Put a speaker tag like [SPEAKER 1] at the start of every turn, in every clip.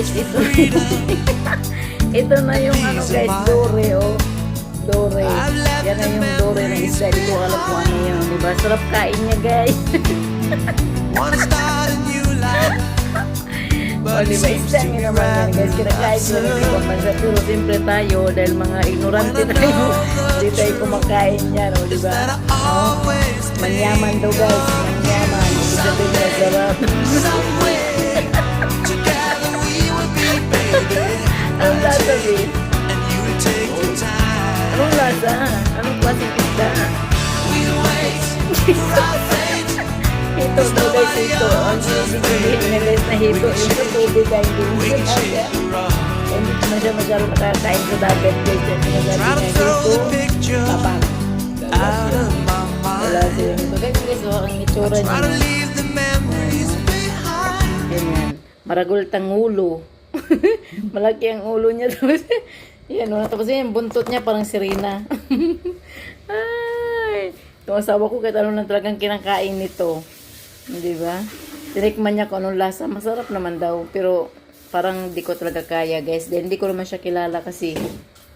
[SPEAKER 1] guys, ito. Ito na yung ano guys, dore oh. Dore. Yan na yung dore ng isda. Di ko alam kung ano yun. Diba? Sarap kain niya guys. O diba, isda nga naman yan guys. Kinakain ko ng ibang bansa. Pero siyempre tayo, dahil mga ignorante tayo, hindi tayo kumakain yan. O diba? Manyaman daw guys. Manyaman. Ibig sabihin na sarap. Anong lasa, babe? Anong lasa? Anong klaseng isda? Hito daw guys, hito. Ang sabihin na guys na hito. Yung sa tubig ay hindi mo siya. Hindi ko na siya masyaro nakakain sa dagat guys. Yung sinasabi niya hito, kapag. Wala siya hito. Guys, ang itsura niya. Ganyan. Maragultang ulo. Malaki ang ulo niya. Yan, tapos yung buntot niya parang sirena. Ay, itong asawa ko kahit ano lang talagang kinakain nito. Di ba? Tinikman niya kung anong lasa. Masarap naman daw. Pero parang di ko talaga kaya guys. Then hindi ko naman siya kilala kasi.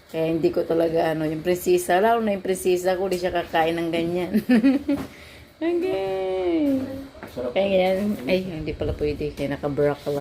[SPEAKER 1] Kaya hindi ko talaga yung prinsesa. Lalo na yung prinsesa ko, di siya kakain ng ganyan. Okay. Kaya ganyan. Ay, hindi pala pwede. Kaya naka-bra ka lang.